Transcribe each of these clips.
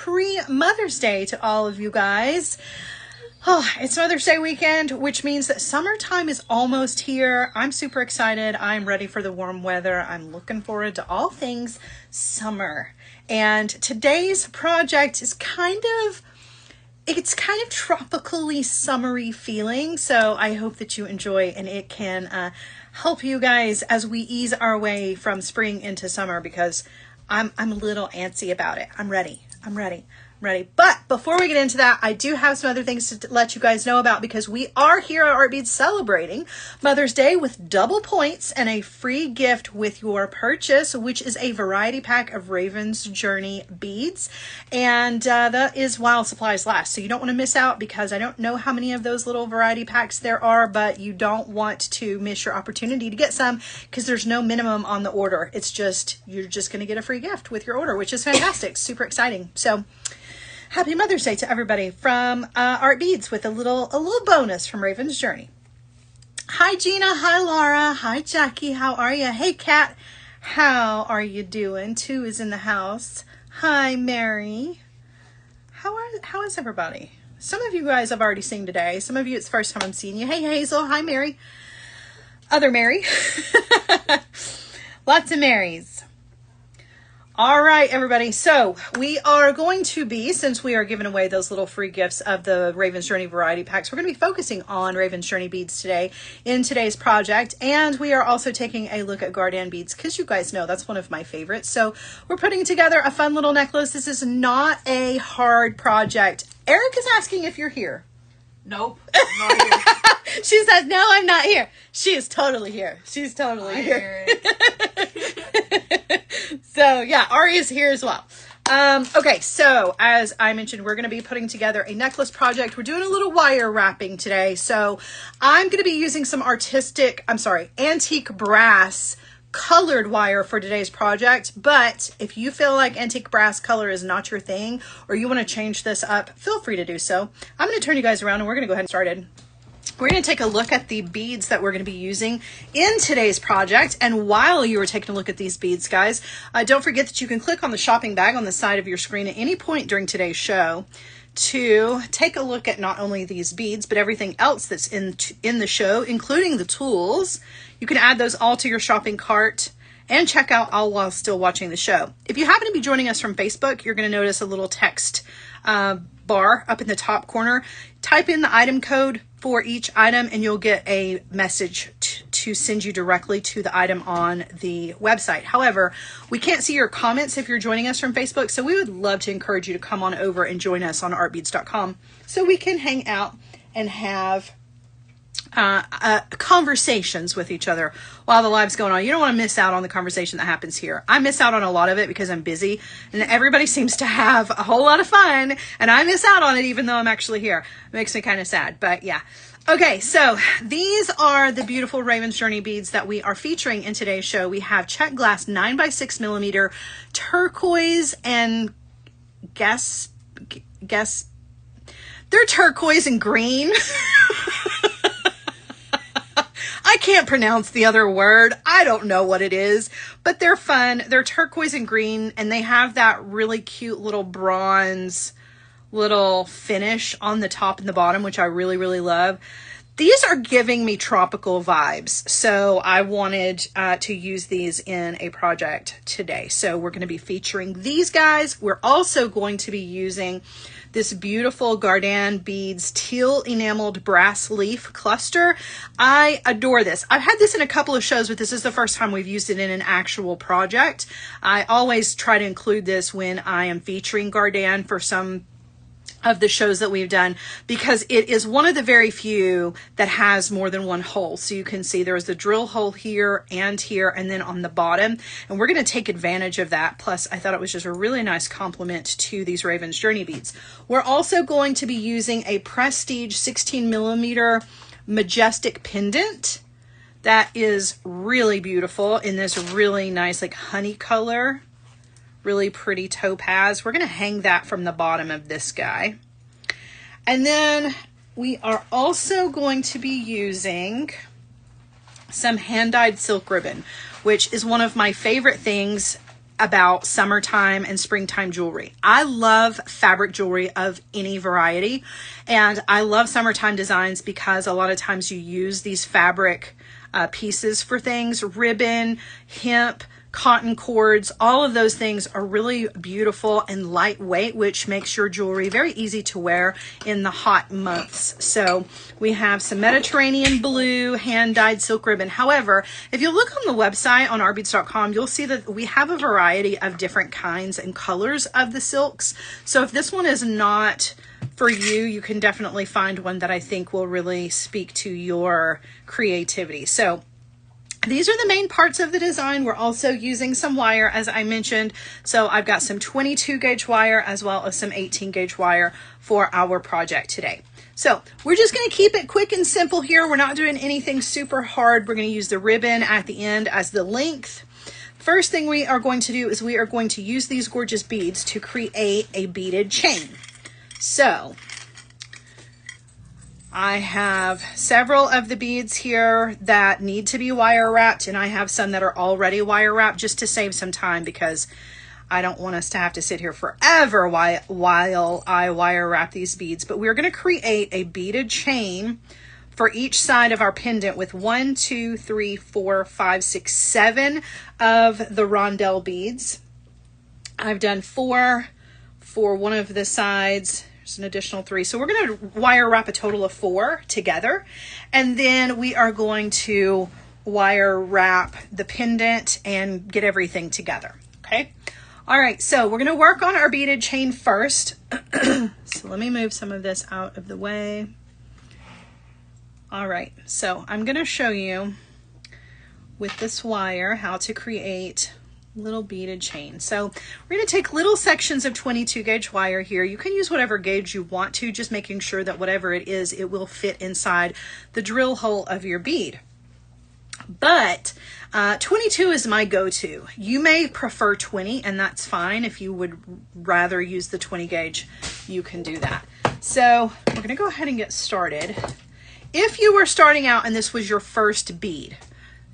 pre-Mother's Day to all of you guys. Oh, it's Mother's Day weekend, which means that summertime is almost here. I'm super excited. I'm ready for the warm weather. I'm looking forward to all things summer. And today's project is kind of tropically summery feeling. So I hope that you enjoy and it can help you guys as we ease our way from spring into summer, because I'm a little antsy about it. I'm ready. But before we get into that, I do have some other things to let you guys know about, because we are here at Art Beads celebrating Mother's Day with double points and a free gift with your purchase, which is a variety pack of Raven's Journey beads. And that is while supplies last. So you don't want to miss out, because I don't know how many of those little variety packs there are, but you don't want to miss your opportunity to get some, because there's no minimum on the order. It's just, you're just going to get a free gift with your order, which is fantastic. Super exciting. So happy Mother's Day to everybody from Art Beads with a little bonus from Raven's Journey. Hi Gina, hi Laura, hi Jackie, how are you? Hey Kat, how are you doing? Two is in the house. Hi Mary. How is everybody? Some of you guys I've already seen today. Some of you it's the first time I'm seeing you. Hey Hazel, hi Mary. Other Mary. Lots of Marys. All right, everybody. So we are going to be, since we are giving away those little free gifts of the Raven's Journey variety packs, we're going to be focusing on Raven's Journey beads today in today's project. And we are also taking a look at Gardanne beads, because you guys know that's one of my favorites. So we're putting together a fun little necklace. This is not a hard project. Eric is asking if you're here. Nope, I'm not here. She said, no, I'm not here. She is totally here. She's totally here. So yeah, Ari is here as well. Okay, so as I mentioned, we're going to be putting together a necklace project. We're doing a little wire wrapping today. So I'm going to be using some antique brass colored wire for today's project. But if you feel like antique brass color is not your thing, or you want to change this up, feel free to do so. I'm going to turn you guys around and we're going to go ahead and get started. We're going to take a look at the beads that we're going to be using in today's project. And while you are taking a look at these beads, guys, don't forget that you can click on the shopping bag on the side of your screen at any point during today's show to take a look at not only these beads, but everything else that's in the show, including the tools. You can add those all to your shopping cart and check out all while still watching the show. If you happen to be joining us from Facebook, you're going to notice a little text bar up in the top corner. Type in the item code for each item and you'll get a message to send you directly to the item on the website. However, we can't see your comments if you're joining us from Facebook, so we would love to encourage you to come on over and join us on artbeads.com so we can hang out and have conversations with each other while the live's going on. You don't want to miss out on the conversation that happens here. I miss out on a lot of it because I'm busy, and everybody seems to have a whole lot of fun, and I miss out on it even though I'm actually here. It makes me kind of sad, but yeah. Okay, so these are the beautiful Raven's Journey beads that we are featuring in today's show. We have check glass 9x6mm turquoise and guess they're turquoise and green. I can't pronounce the other word. I don't know what it is, but they're fun. They're turquoise and green, and they have that really cute little bronze little finish on the top and the bottom, which I really, really love. These are giving me tropical vibes, so I wanted to use these in a project today. So we're going to be featuring these guys. We're also going to be using this beautiful Gardanne Beads teal enameled brass leaf cluster. I adore this. I've had this in a couple of shows, but this is the first time we've used it in an actual project. I always try to include this when I am featuring Gardanne for some of the shows that we've done, because it is one of the very few that has more than one hole. So you can see there's the drill hole here, and then on the bottom, and we're going to take advantage of that. Plus I thought it was just a really nice compliment to these Raven's Journey beads. We're also going to be using a Prestige 16mm majestic pendant that is really beautiful in this really nice like honey color. Really pretty topaz. We're going to hang that from the bottom of this guy. And then we are also going to be using some hand-dyed silk ribbon, which is one of my favorite things about summertime and springtime jewelry. I love fabric jewelry of any variety, and I love summertime designs because a lot of times you use these fabric pieces for things. Ribbon, hemp, cotton cords, all of those things are really beautiful and lightweight, which makes your jewelry very easy to wear in the hot months. So we have some Mediterranean blue hand-dyed silk ribbon. However, if you look on the website on ourbeads.com, you'll see that we have a variety of different kinds and colors of the silks. So if this one is not for you, you can definitely find one that I think will really speak to your creativity. So these are the main parts of the design. We're also using some wire, as I mentioned. So I've got some 22 gauge wire as well as some 18 gauge wire for our project today. So we're just going to keep it quick and simple here. We're not doing anything super hard. We're going to use the ribbon at the end as the length. First thing we are going to do is we are going to use these gorgeous beads to create a beaded chain. So I have several of the beads here that need to be wire wrapped, and I have some that are already wire wrapped just to save some time because I don't want us to have to sit here forever while I wire wrap these beads. But we're going to create a beaded chain for each side of our pendant with 1, 2, 3, 4, 5, 6, 7 of the rondelle beads. I've done 4 for one of the sides. There's an additional 3. So we're going to wire wrap a total of 4 together. And then we are going to wire wrap the pendant and get everything together. Okay. All right. So we're going to work on our beaded chain first. So let me move some of this out of the way. All right. So I'm going to show you with this wire how to create little beaded chain. So we're going to take little sections of 22 gauge wire here. You can use whatever gauge you want to, just making sure that whatever it is, it will fit inside the drill hole of your bead. But 22 is my go-to. You may prefer 20, and that's fine. If you would rather use the 20 gauge, you can do that. So we're going to go ahead and get started. If you were starting out and this was your first bead,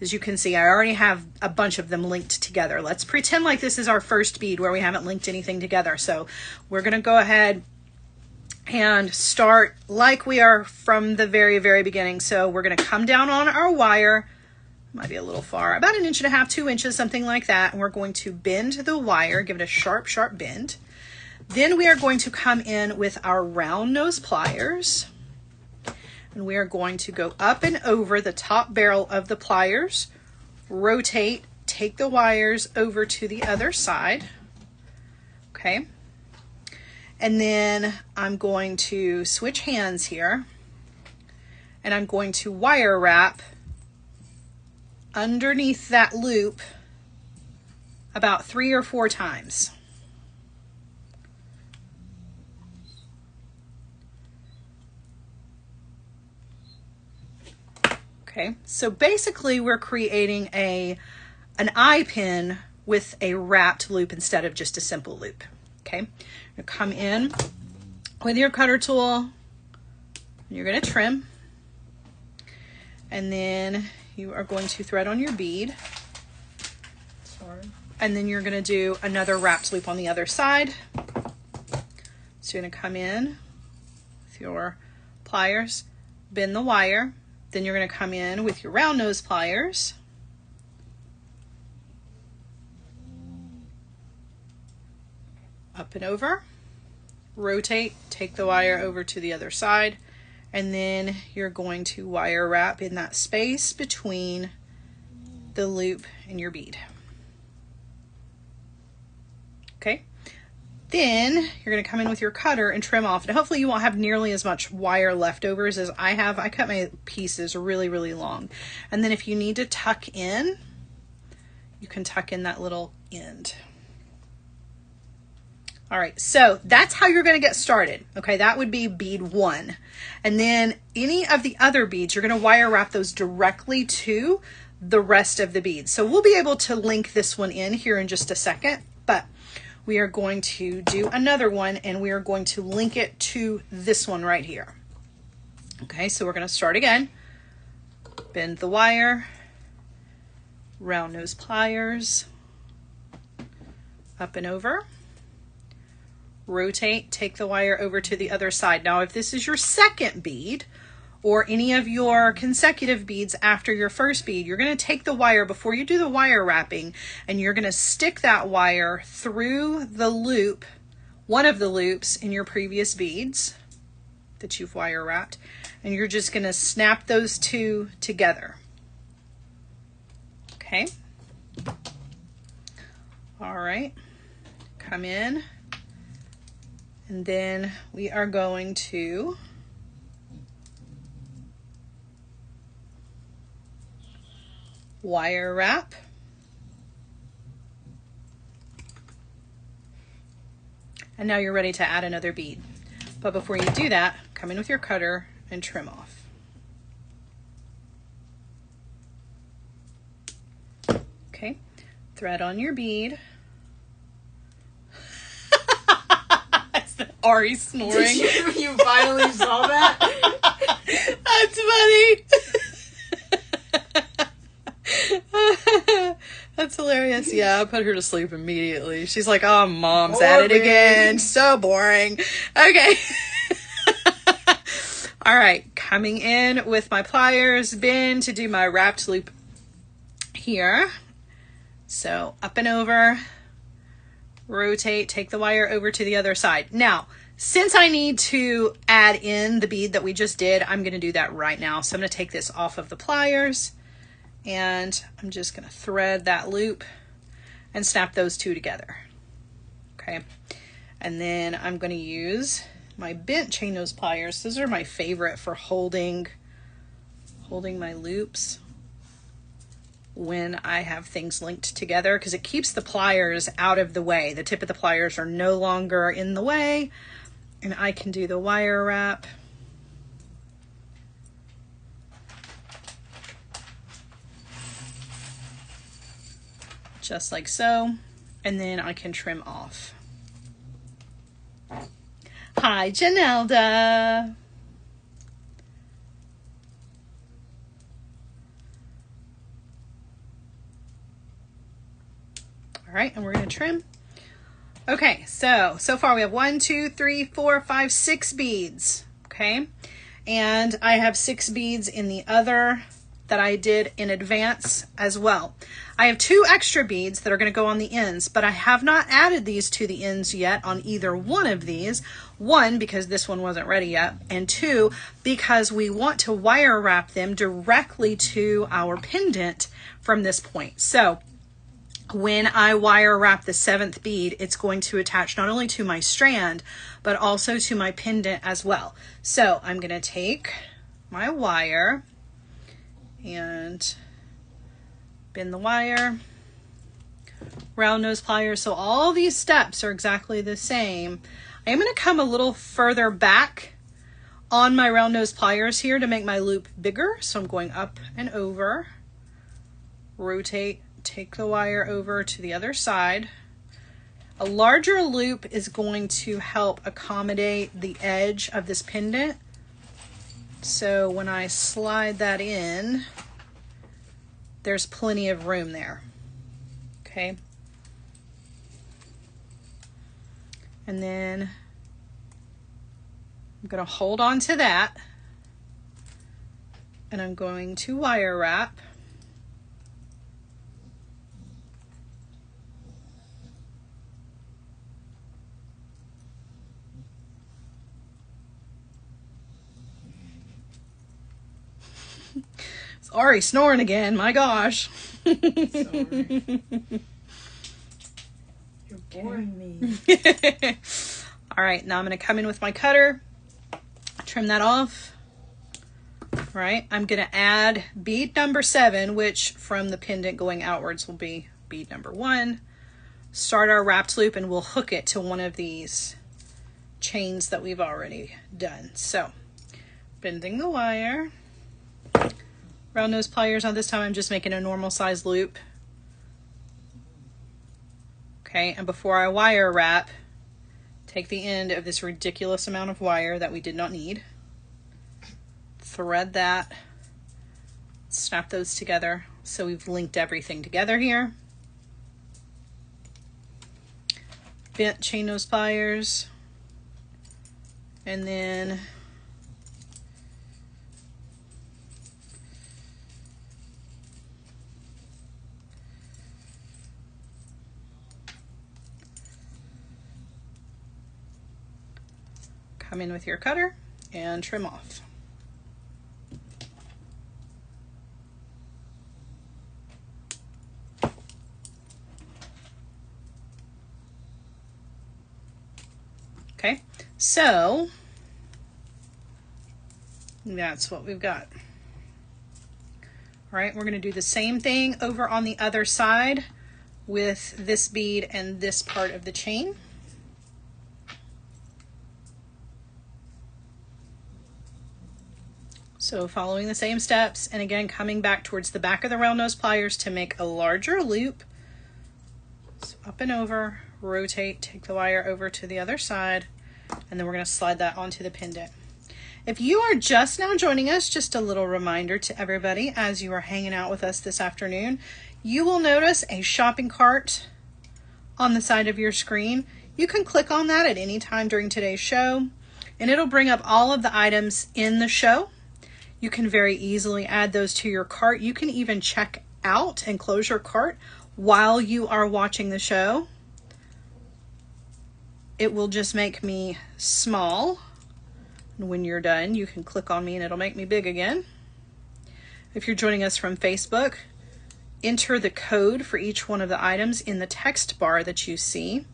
as you can see, I already have a bunch of them linked together. Let's pretend like this is our first bead where we haven't linked anything together. So we're going to go ahead and start like we are from the very, very beginning. So we're going to come down on our wire, might be a little far, about 1.5 inches, 2 inches, something like that. And we're going to bend the wire, give it a sharp, sharp bend. Then we are going to come in with our round nose pliers. And we are going to go up and over the top barrel of the pliers, rotate, take the wires over to the other side. Okay. And then I'm going to switch hands here, and I'm going to wire wrap underneath that loop about 3 or 4 times. Okay, so basically we're creating an eye pin with a wrapped loop instead of just a simple loop. Okay, you're gonna come in with your cutter tool, and you're gonna trim, and then you are going to thread on your bead. Sorry. And then you're gonna do another wrapped loop on the other side. So you're gonna come in with your pliers, bend the wire. Then you're going to come in with your round nose pliers. Up and over. Rotate, take the wire over to the other side. And then you're going to wire wrap in that space between the loop and your bead. Okay. Then you're going to come in with your cutter and trim off. And hopefully you won't have nearly as much wire leftovers as I have. I cut my pieces really, really long. And then if you need to tuck in, you can tuck in that little end. All right, so that's how you're going to get started. Okay, that would be bead 1. And then any of the other beads, you're going to wire wrap those directly to the rest of the beads. So we'll be able to link this one in here in just a second, but we are going to do another one, and we are going to link it to this one right here. Okay, so we're going to start again. Bend the wire, round nose pliers, up and over, rotate, take the wire over to the other side. Now, if this is your second bead or any of your consecutive beads after your first bead, you're going to take the wire before you do the wire wrapping, and you're going to stick that wire through the loop, one of the loops in your previous beads that you've wire wrapped, and you're just going to snap those two together. Okay. All right. Come in, and then we are going to wire wrap. And now you're ready to add another bead. But before you do that, come in with your cutter and trim off. Okay, thread on your bead. Is that Ari snoring? Did you finally saw that? That's funny. That's hilarious. Yeah, I put her to sleep immediately. She's like, oh, mom's at it again. So boring. Okay. All right, coming in with my pliers, bend to do my wrapped loop here. So up and over, rotate, take the wire over to the other side. Now, since I need to add in the bead that we just did, I'm going to do that right now. So I'm going to take this off of the pliers, and I'm just going to thread that loop and snap those two together. Okay. And then I'm going to use my bent chain nose pliers. Those are my favorite for holding my loops when I have things linked together, because it keeps the pliers out of the way. The tip of the pliers are no longer in the way, and I can do the wire wrap. Just like so, and then I can trim off. Hi, Janelda. All right, and we're going to trim. Okay, so far we have 1, 2, 3, 4, 5, 6 beads. Okay, and I have 6 beads in the other that I did in advance as well. I have 2 extra beads that are going to go on the ends, but I have not added these to the ends yet on either one of these. 1, because this one wasn't ready yet, and 2, because we want to wire wrap them directly to our pendant from this point. So when I wire wrap the 7th bead, it's going to attach not only to my strand, but also to my pendant as well. So I'm going to take my wire and bend the wire, round nose pliers. So all these steps are exactly the same. I am going to come a little further back on my round nose pliers here to make my loop bigger. So I'm going up and over, rotate, take the wire over to the other side. A larger loop is going to help accommodate the edge of this pendant. So when I slide that in, there's plenty of room there. Okay. And then I'm going to hold on to that, and I'm going to wire wrap. It's Ari snoring again, my gosh. Sorry. You're boring me. All right, now I'm going to come in with my cutter, trim that off. All right, I'm going to add bead number 7, which from the pendant going outwards will be bead number 1. Start our wrapped loop, and we'll hook it to one of these chains that we've already done. So, bending the wire. Round nose pliers on this time, I'm just making a normal size loop. Okay, and before I wire wrap, take the end of this ridiculous amount of wire that we did not need, thread that, snap those together so we've linked everything together here. bent chain nose pliers, and then come in with your cutter and trim off. Okay, so that's what we've got. All right, we're going to do the same thing over on the other side with this bead and this part of the chain. So following the same steps, and again coming back towards the back of the round nose pliers to make a larger loop. So up and over, rotate, take the wire over to the other side, and then we're going to slide that onto the pendant. If you are just now joining us, just a little reminder to everybody as you are hanging out with us this afternoon, you will notice a shopping cart on the side of your screen. You can click on that at any time during today's show, and it'll bring up all of the items in the show. You can very easily add those to your cart. You can even check out and close your cart while you are watching the show. It will just make me small. And when you're done, you can click on me and it'll make me big again. If you're joining us from Facebook, enter the code for each one of the items in the text bar that you see,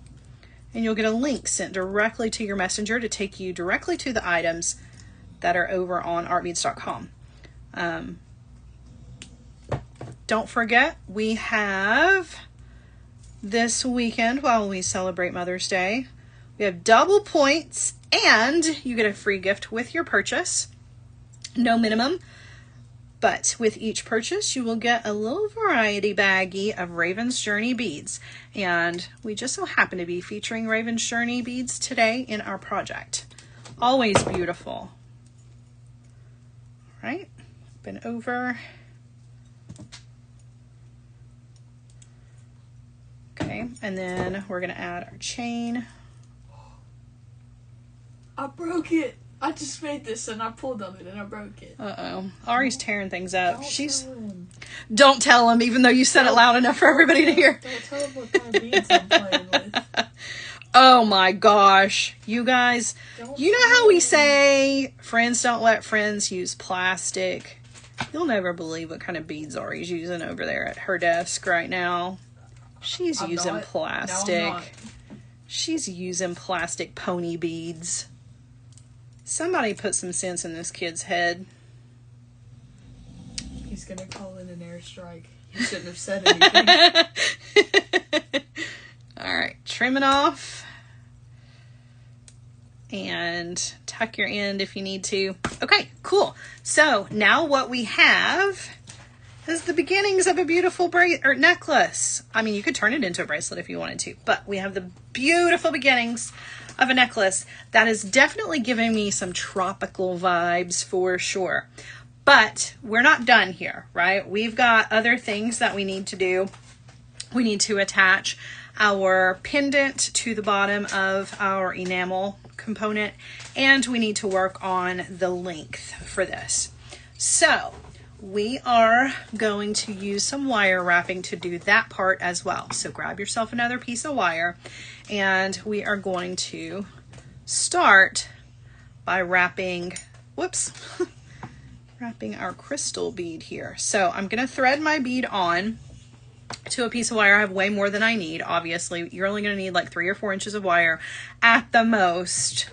and you'll get a link sent directly to your messenger to take you directly to the items that are over on artbeads.com. Don't forget, we have this weekend while we celebrate Mother's Day, we have double points and you get a free gift with your purchase. No minimum, but with each purchase you will get a little variety baggie of Raven's Journey beads, and we just so happen to be featuring Raven's Journey beads today in our project. Always beautiful. All right, bend over. Okay, and then we're going to add our chain. I broke it. I just made this and I pulled on it and I broke it. Uh-oh. Ari's tearing things up. Tell him. Don't tell him, even though you said it loud enough for everybody to hear. Don't tell him what kind of beads I'm playing with. Oh my gosh. You guys, you know how we say friends don't let friends use plastic? You'll never believe what kind of beads Ari's using over there at her desk right now. She's using plastic. No, I'm not. She's using plastic pony beads. Somebody put some sense in this kid's head. He's gonna call in an airstrike. He shouldn't have said anything. Alright, trim it off. And tuck your end if you need to. Okay, cool. So now what we have is the beginnings of a beautiful necklace. I mean, you could turn it into a bracelet if you wanted to, but we have the beautiful beginnings of a necklace that is definitely giving me some tropical vibes for sure. But we're not done here, right? We've got other things that we need to do. We need to attach our pendant to the bottom of our enamel component, and we need to work on the length for this. So we are going to use some wire wrapping to do that part as well. So grab yourself another piece of wire, and we are going to start by wrapping, wrapping our crystal bead here. So I'm going to thread my bead on to a piece of wire. I have way more than I need. Obviously, you're only going to need like 3 or 4 inches of wire at the most.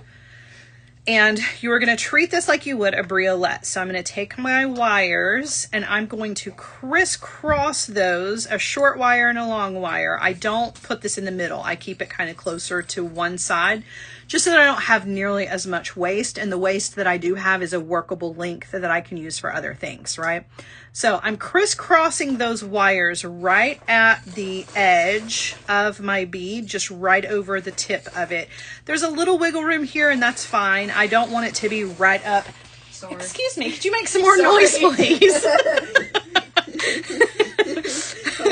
And you are going to treat this like you would a briolette. So I'm going to take my wires and I'm going to crisscross those, a short wire and a long wire. I don't put this in the middle. I keep it kind of closer to one side just so that I don't have nearly as much waste. And the waste that I do have is a workable length that I can use for other things, right? So I'm crisscrossing those wires right at the edge of my bead, just right over the tip of it. There's a little wiggle room here, and that's fine. I don't want it to be right up. Sorry. Excuse me, could you make some more noise, please?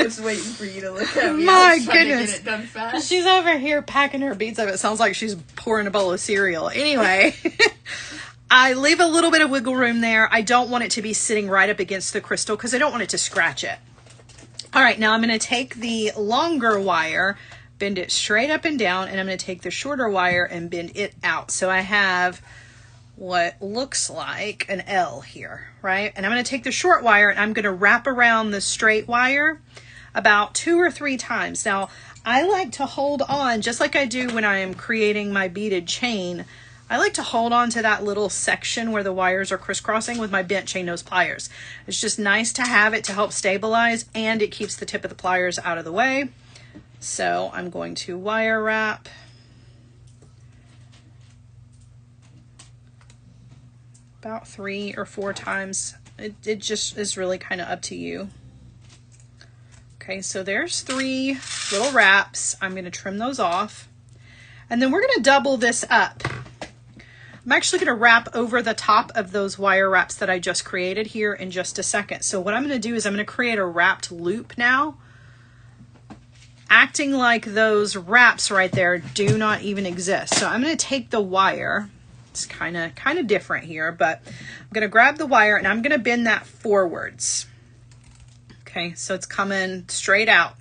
was waiting for you to look at me. My I was trying goodness. to get it done fast. She's over here packing her beads up. It sounds like she's pouring a bowl of cereal. Anyway, I leave a little bit of wiggle room there. I don't want it to be sitting right up against the crystal because I don't want it to scratch it. All right, now I'm going to take the longer wire, bend it straight up and down, and I'm going to take the shorter wire and bend it out. So I have what looks like an L here, right? And I'm going to take the short wire and I'm going to wrap around the straight wire about 2 or 3 times. Now, I like to hold on, just like I do when I am creating my beaded chain, I like to hold on to that little section where the wires are crisscrossing with my bent chain nose pliers. It's just nice to have it to help stabilize, and it keeps the tip of the pliers out of the way. So I'm going to wire wrap. About 3 or 4 times. It just is really kind of up to you. Okay, so there's 3 little wraps. I'm going to trim those off. And then we're going to double this up. I'm actually going to wrap over the top of those wire wraps that I just created here in just a second. So what I'm going to do is I'm going to create a wrapped loop now, acting like those wraps right there do not even exist. So I'm going to take the wire. It's kind of different here, but I'm going to grab the wire and I'm going to bend that forwards. Okay, so it's coming straight out.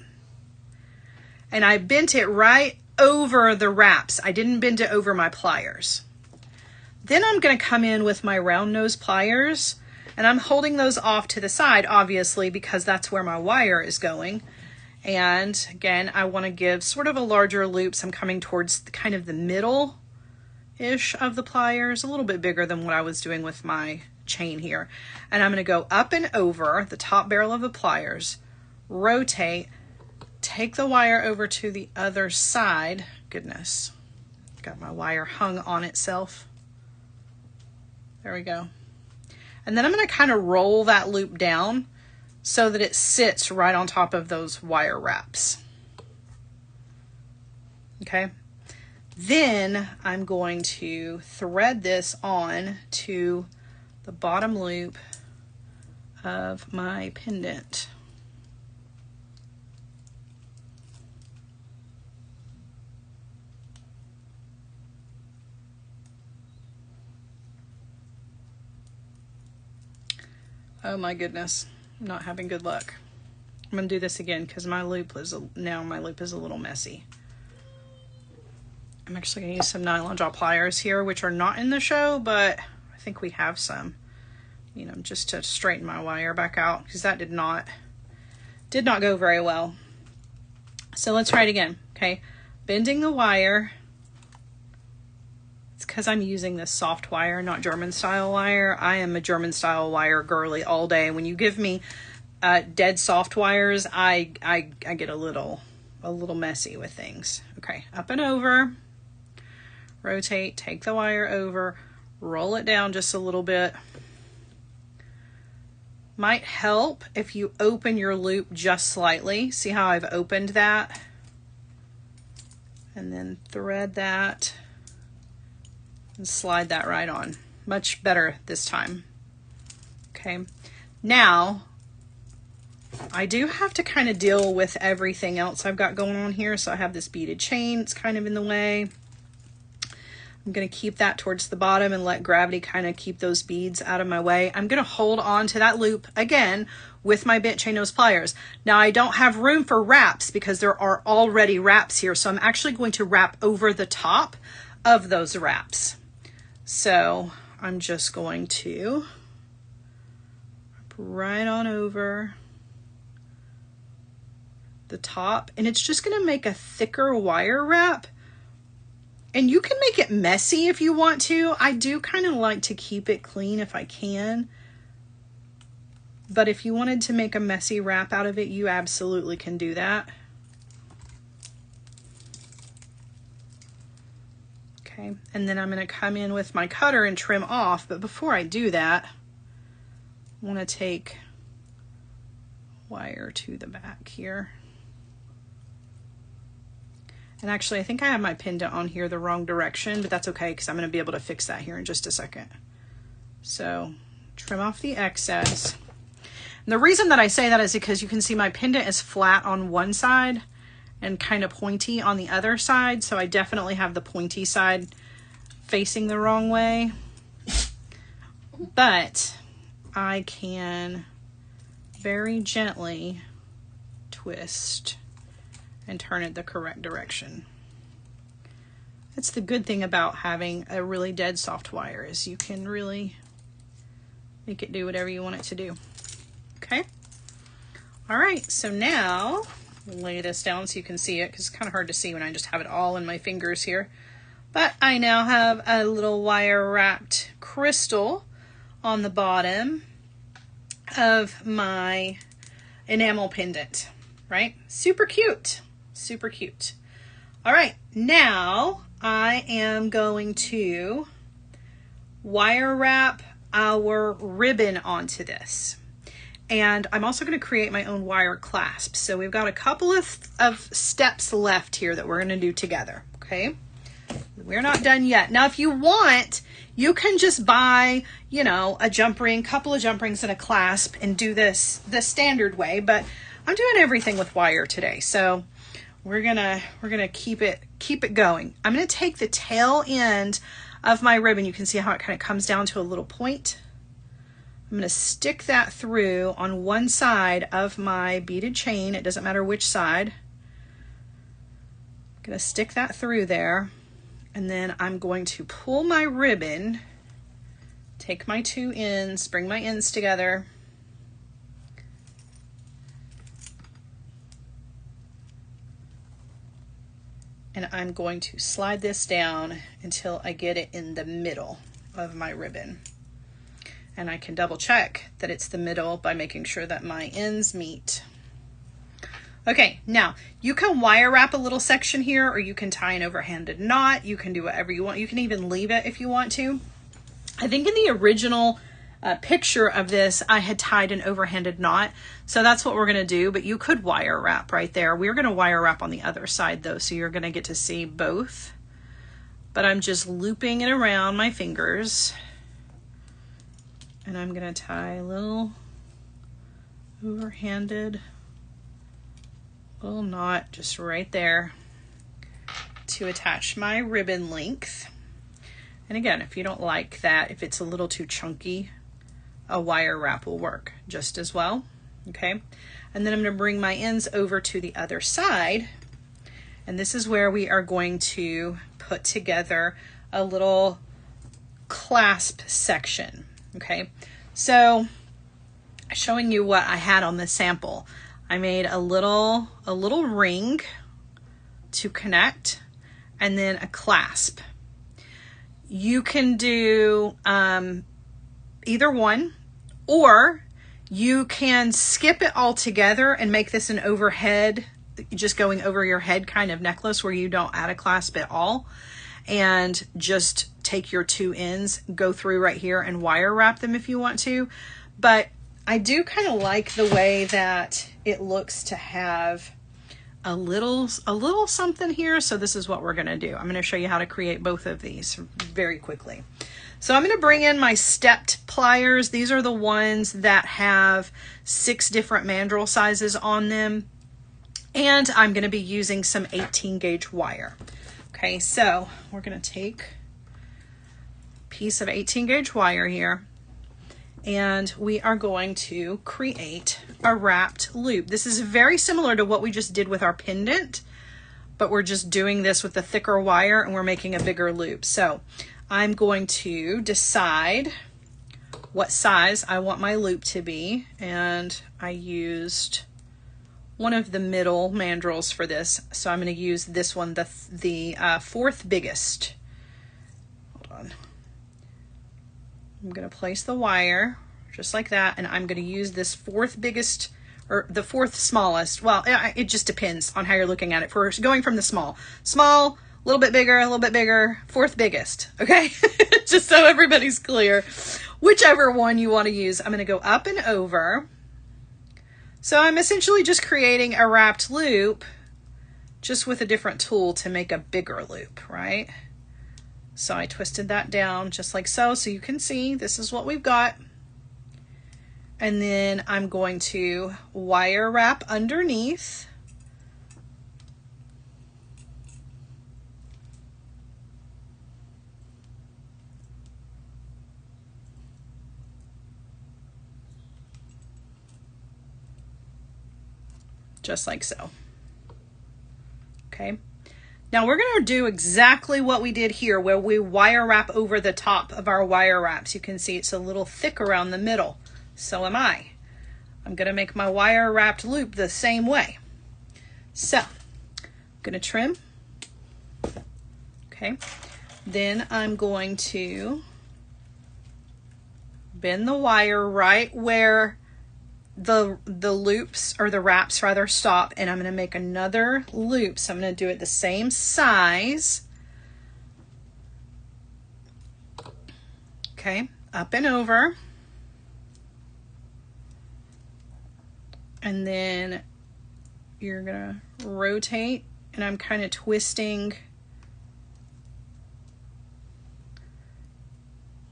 And I bent it right over the wraps. I didn't bend it over my pliers. Then I'm going to come in with my round nose pliers, and I'm holding those off to the side, obviously, because that's where my wire is going. And again, I want to give sort of a larger loop, so I'm coming towards kind of the middle-ish of the pliers, a little bit bigger than what I was doing with my chain here. And I'm going to go up and over the top barrel of the pliers, rotate, take the wire over to the other side. Goodness, got my wire hung on itself. There we go. And then I'm going to kind of roll that loop down so that it sits right on top of those wire wraps. Okay. Then I'm going to thread this on to the bottom loop of my pendant. Oh my goodness, I'm not having good luck. I'm gonna do this again because my loop is now my loop is a little messy. I'm actually gonna use some nylon jaw pliers here, which are not in the show, but I think we have some, you know, just to straighten my wire back out, because that did not go very well. So let's try it again. Okay, bending the wire. Because I'm using this soft wire, not German style wire. I am a German style wire girly all day. When you give me dead soft wires, I get a little messy with things. Okay, up and over, rotate, take the wire over, roll it down just a little bit. Might help if you open your loop just slightly. See how I've opened that? And then thread that. And slide that right on. Much better this time. Okay, now I do have to kind of deal with everything else I've got going on here. So I have this beaded chain, it's kind of in the way. I'm going to keep that towards the bottom and let gravity kind of keep those beads out of my way. I'm going to hold on to that loop again with my bent chain nose pliers. Now I don't have room for wraps because there are already wraps here. So I'm actually going to wrap over the top of those wraps. So I'm just going to wrap right on over the top, and it's just going to make a thicker wire wrap. And you can make it messy if you want to. I do kind of like to keep it clean if I can. But if you wanted to make a messy wrap out of it, you absolutely can do that. Okay, and then I'm going to come in with my cutter and trim off. But before I do that, I want to take wire to the back here. And actually, I think I have my pendant on here the wrong direction, but that's okay because I'm going to be able to fix that here in just a second. So trim off the excess. And the reason that I say that is because you can see my pendant is flat on one side and kind of pointy on the other side. So I definitely have the pointy side facing the wrong way. But I can very gently twist and turn it the correct direction. That's the good thing about having a really dead soft wire, is you can really make it do whatever you want it to do. Okay. All right. So now lay this down so you can see it, because it's kind of hard to see when I just have it all in my fingers here. But I now have a little wire wrapped crystal on the bottom of my enamel pendant, right? Super cute. Super cute. All right. Now I am going to wire wrap our ribbon onto this. And I'm also going to create my own wire clasp. So we've got a couple of steps left here that we're going to do together. Okay. We're not done yet. Now, if you want, you can just buy, you know, a jump ring, couple of jump rings and a clasp and do this the standard way, but I'm doing everything with wire today. So we're gonna keep it going. I'm gonna take the tail end of my ribbon. You can see how it kind of comes down to a little point. I'm gonna stick that through on one side of my beaded chain. It doesn't matter which side. I'm gonna stick that through there, and then I'm going to pull my ribbon, take my two ends, bring my ends together, and I'm going to slide this down until I get it in the middle of my ribbon. And I can double check that it's the middle by making sure that my ends meet. Okay, now you can wire wrap a little section here, or you can tie an overhanded knot. You can do whatever you want. You can even leave it if you want to. I think in the original picture of this, I had tied an overhanded knot. So that's what we're gonna do, but you could wire wrap right there. We're gonna wire wrap on the other side though, so you're gonna get to see both. But I'm just looping it around my fingers. And I'm gonna tie a little overhanded little knot just right there to attach my ribbon length. And again, if you don't like that, if it's a little too chunky, a wire wrap will work just as well. Okay. And then I'm going to bring my ends over to the other side. And this is where we are going to put together a little clasp section. Okay. So showing you what I had on the sample, I made a little ring to connect, and then a clasp. You can do either one, or you can skip it all together and make this an overhead, just going over your head kind of necklace where you don't add a clasp at all, and just take your two ends, go through right here and wire wrap them if you want to. But I do kind of like the way that it looks to have a little something here. So this is what we're going to do. I'm going to show you how to create both of these very quickly. So I'm going to bring in my stepped pliers. These are the ones that have 6 different mandrel sizes on them. And I'm going to be using some 18 gauge wire. Okay, so we're going to take a piece of 18 gauge wire here, and we are going to create a wrapped loop. This is very similar to what we just did with our pendant, but we're just doing this with a thicker wire and we're making a bigger loop. So I'm going to decide what size I want my loop to be, and I used one of the middle mandrels for this. So I'm going to use this one, the 4th biggest. Hold on. I'm going to place the wire just like that, and I'm going to use this 4th biggest, or the 4th smallest. Well, it just depends on how you're looking at it. We're going from the small, a little bit bigger, 4th biggest. Okay, just so everybody's clear. Whichever one you want to use, I'm going to go up and over. So I'm essentially just creating a wrapped loop, just with a different tool to make a bigger loop, right? So I twisted that down just like so. So you can see this is what we've got. And then I'm going to wire wrap underneath. Just like so. Okay. Now we're going to do exactly what we did here, where we wire wrap over the top of our wire wraps. You can see it's a little thick around the middle. So am I. I'm going to make my wire wrapped loop the same way. So I'm going to trim. Okay. Then I'm going to bend the wire right where the loops, or the wraps rather, stop, and I'm going to make another loop. So I'm going to do it the same size. Okay, up and over. And then you're going to rotate, and I'm kind of twisting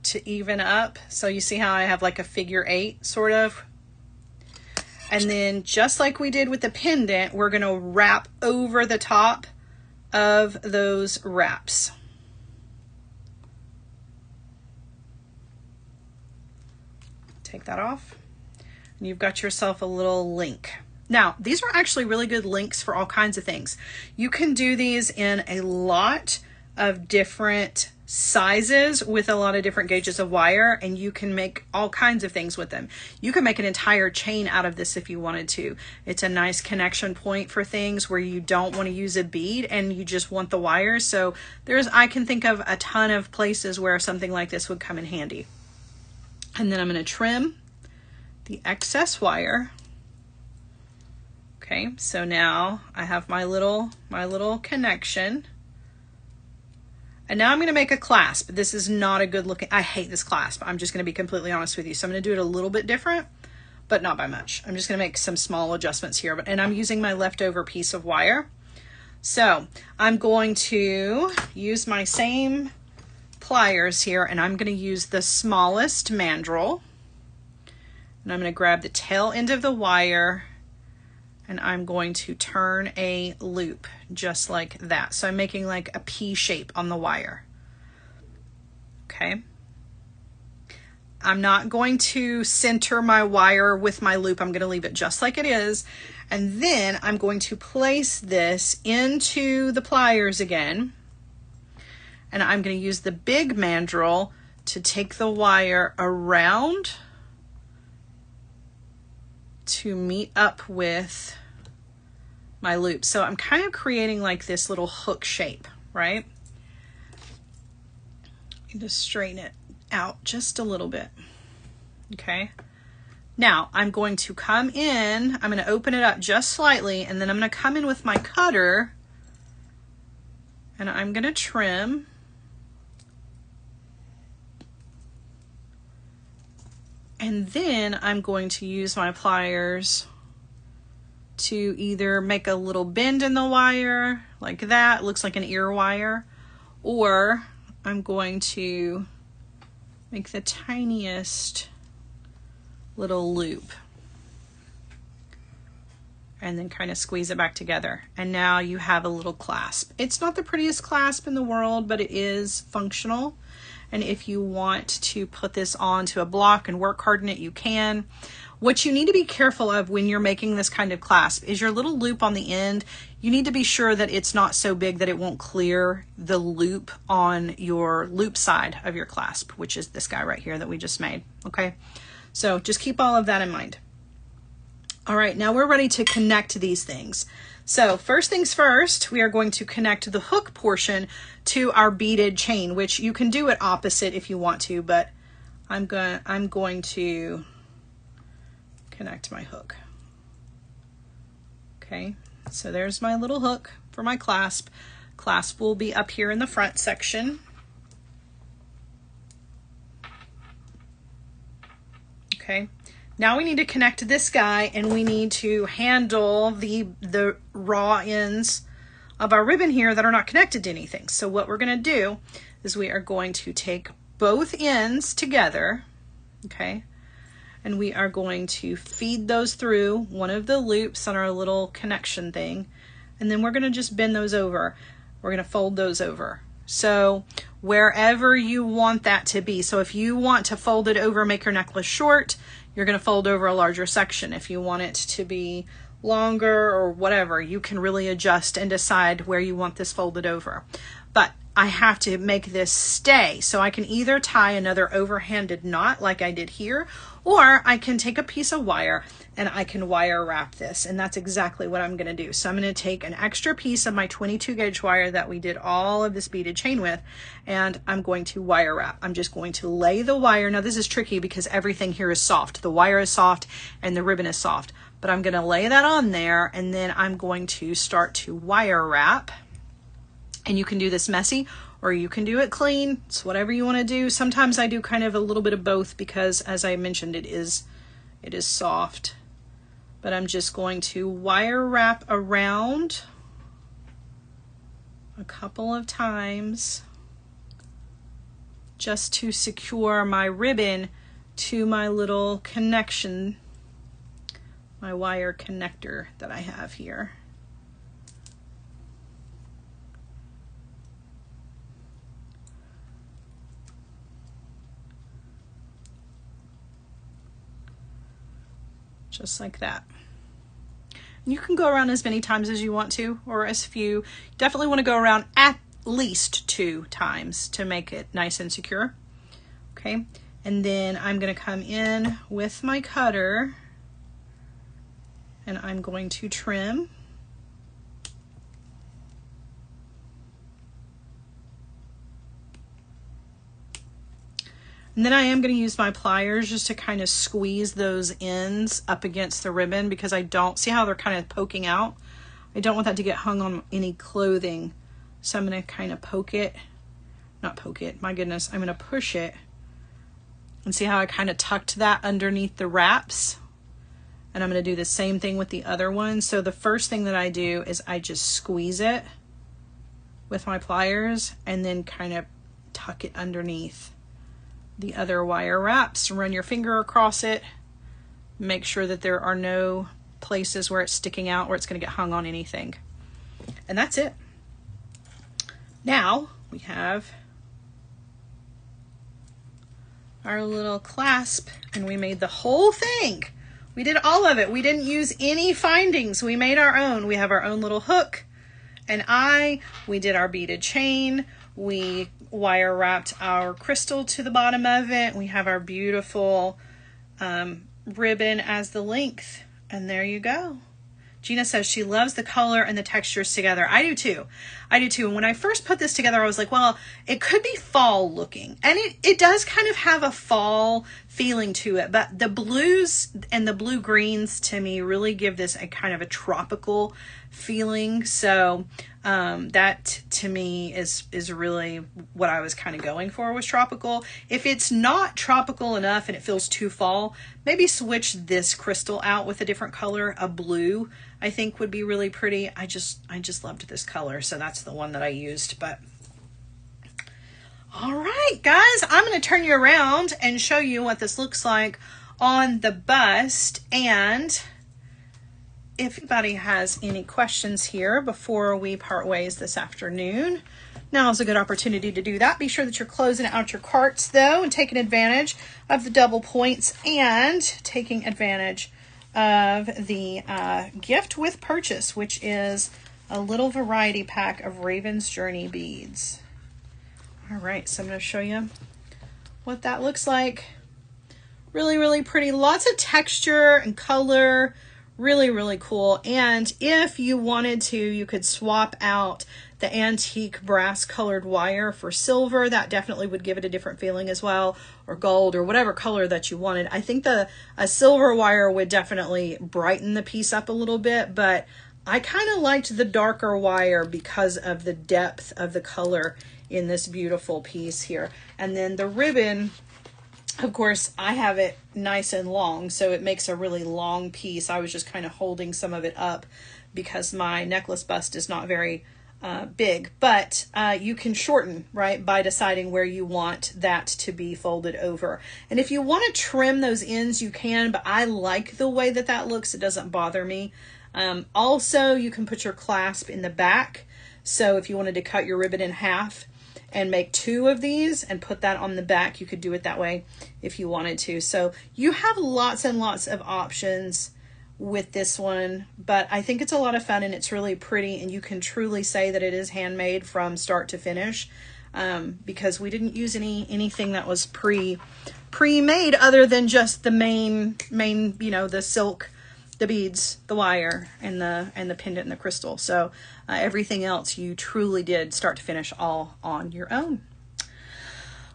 to even up. So you see how I have like a figure 8 sort of. And then just like we did with the pendant, we're going to wrap over the top of those wraps. Take that off. And you've got yourself a little link. Now, these are actually really good links for all kinds of things. You can do these in a lot of different sizes with a lot of different gauges of wire, and you can make all kinds of things with them. You can make an entire chain out of this if you wanted to. It's a nice connection point for things where you don't want to use a bead and you just want the wires. So I can think of a ton of places where something like this would come in handy. And then I'm going to trim the excess wire. Okay, so now I have my little connection. And now I'm going to make a clasp. This is not a good looking, I hate this clasp. I'm just going to be completely honest with you. So I'm going to do it a little bit different, but not by much. I'm just going to make some small adjustments here, and I'm using my leftover piece of wire. So I'm going to use my same pliers here, and I'm going to use the smallest mandrel. And I'm going to grab the tail end of the wire, and I'm going to turn a loop just like that. So I'm making like a P shape on the wire. Okay. I'm not going to center my wire with my loop. I'm going to leave it just like it is. And then I'm going to place this into the pliers again. And I'm going to use the big mandrel to take the wire around to meet up with my loop. So I'm kind of creating like this little hook shape, right? Just straighten it out just a little bit. Okay. Now I'm going to come in, I'm going to open it up just slightly, and then I'm going to come in with my cutter, and I'm going to trim. And then I'm going to use my pliers to either make a little bend in the wire like that, looks like an ear wire, or I'm going to make the tiniest little loop and then kind of squeeze it back together. And now you have a little clasp. It's not the prettiest clasp in the world, but it is functional. And if you want to put this onto a block and work harden it, you can. What you need to be careful of when you're making this kind of clasp is your little loop on the end. You need to be sure that it's not so big that it won't clear the loop on your loop side of your clasp, which is this guy right here that we just made. Okay, so just keep all of that in mind. All right, now we're ready to connect these things. So first things first, we are going to connect the hook portion to our beaded chain, which you can do it opposite if you want to, but I'm going to connect my hook. Okay, so there's my little hook for my clasp. Clasp will be up here in the front section. Okay, now we need to connect this guy, and we need to handle the raw ends of our ribbon here that are not connected to anything. So what we're going to do is we are going to take both ends together, okay, and we are going to feed those through one of the loops on our little connection thing, and then we're going to just bend those over. We're going to fold those over. So wherever you want that to be. So if you want to fold it over, make your necklace short, you're going to fold over a larger section. If you want it to be longer or whatever, you can really adjust and decide where you want this folded over. But I have to make this stay. So I can either tie another overhanded knot like I did here, or I can take a piece of wire and I can wire wrap this. And that's exactly what I'm going to do. So I'm going to take an extra piece of my 22 gauge wire that we did all of this beaded chain with, and I'm going to wire wrap. I'm just going to lay the wire. Now this is tricky because everything here is soft. The wire is soft and the ribbon is soft, but I'm going to lay that on there, and then I'm going to start to wire wrap. And you can do this messy or you can do it clean. It's whatever you want to do. Sometimes I do kind of a little bit of both because, as I mentioned, it is soft. But I'm just going to wire wrap around a couple of times just to secure my ribbon to my little connection, my wire connector that I have here. Just like that. And you can go around as many times as you want to, or as few. You definitely want to go around at least 2 times to make it nice and secure. Okay, and then I'm going to come in with my cutter and I'm going to trim. And then I am going to use my pliers just to kind of squeeze those ends up against the ribbon, because I don't see how they're kind of poking out. I don't want that to get hung on any clothing. So I'm going to kind of poke it, not poke it, my goodness, I'm going to push it. And see how I kind of tucked that underneath the wraps? And I'm going to do the same thing with the other one. So the first thing that I do is I just squeeze it with my pliers and then kind of tuck it underneath the other wire wraps. Run your finger across it. Make sure that there are no places where it's sticking out, where it's going to get hung on anything. And that's it. Now we have our little clasp, and we made the whole thing. We did all of it. We didn't use any findings. We made our own. We have our own little hook and eye. We did our beaded chain. We wire wrapped our crystal to the bottom of it. We have our beautiful ribbon as the length, and there you go. Gina says she loves the color and the textures together. I do too. I do too. And when I first put this together, I was like, well, it could be fall looking. And it does kind of have a fall feeling to it. But the blues and the blue greens to me really give this a kind of a tropical feeling. So that to me is really what I was kind of going for, was tropical. If it's not tropical enough and it feels too fall, maybe switch this crystal out with a different color. A blue I think would be really pretty. I just loved this color, so that's the one that I used. But all right, guys, I'm going to turn you around and show you what this looks like on the bust. And if anybody has any questions here before we part ways this afternoon, now is a good opportunity to do that. Be sure that you're closing out your carts though, and taking advantage of the double points and taking advantage of the gift with purchase, which is a little variety pack of Raven's Journey beads. All right, so I'm going to show you what that looks like. Really, really pretty. Lots of texture and color. Really, really cool. And if you wanted to, you could swap out the antique brass colored wire for silver. That definitely would give it a different feeling as well, or gold, or whatever color that you wanted. I think a silver wire would definitely brighten the piece up a little bit, but I kind of liked the darker wire because of the depth of the color in this beautiful piece here. And then the ribbon, of course, I have it nice and long, so it makes a really long piece. I was just kind of holding some of it up because my necklace bust is not very big, but you can shorten, right, by deciding where you want that to be folded over. And if you want to trim those ends, you can, but I like the way that that looks. It doesn't bother me. Also, you can put your clasp in the back. So if you wanted to cut your ribbon in half and make 2 of these and put that on the back, you could do it that way if you wanted to. So you have lots and lots of options with this one, but I think it's a lot of fun and it's really pretty, and you can truly say that it is handmade from start to finish, because we didn't use anything that was pre-made other than just the main, you know, the silk, the beads, the wire, and the pendant and the crystal. So everything else you truly did start to finish all on your own.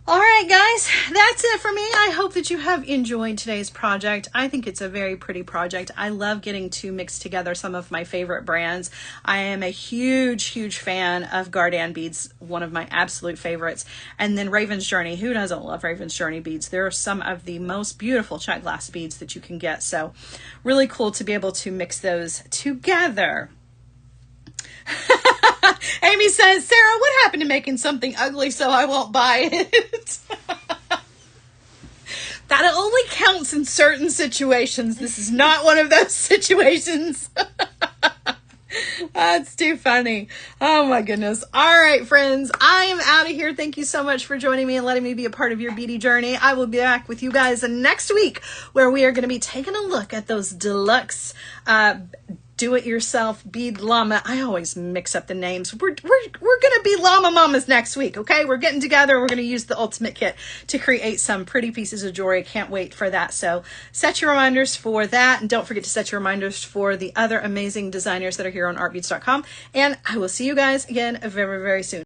All right, guys, that's it for me. I hope that you have enjoyed today's project. I think it's a very pretty project. I love getting to mix together some of my favorite brands. I am a huge fan of Gardanne beads, one of my absolute favorites. And then Raven's Journey. Who doesn't love Raven's Journey beads? They're some of the most beautiful check glass beads that you can get. So really cool to be able to mix those together. Amy says, Sarah, what happened to making something ugly so I won't buy it? That only counts in certain situations. This is not one of those situations. That's too funny. Oh my goodness. All right, friends, I am out of here. Thank you so much for joining me and letting me be a part of your beady journey. I will be back with you guys next week, where we are going to be taking a look at those deluxe do-it-yourself bead llama. I always mix up the names. We're gonna be llama mamas next week, okay? We're getting together. We're gonna use the ultimate kit to create some pretty pieces of jewelry. Can't wait for that. So set your reminders for that, and don't forget to set your reminders for the other amazing designers that are here on artbeads.com. And I will see you guys again very soon.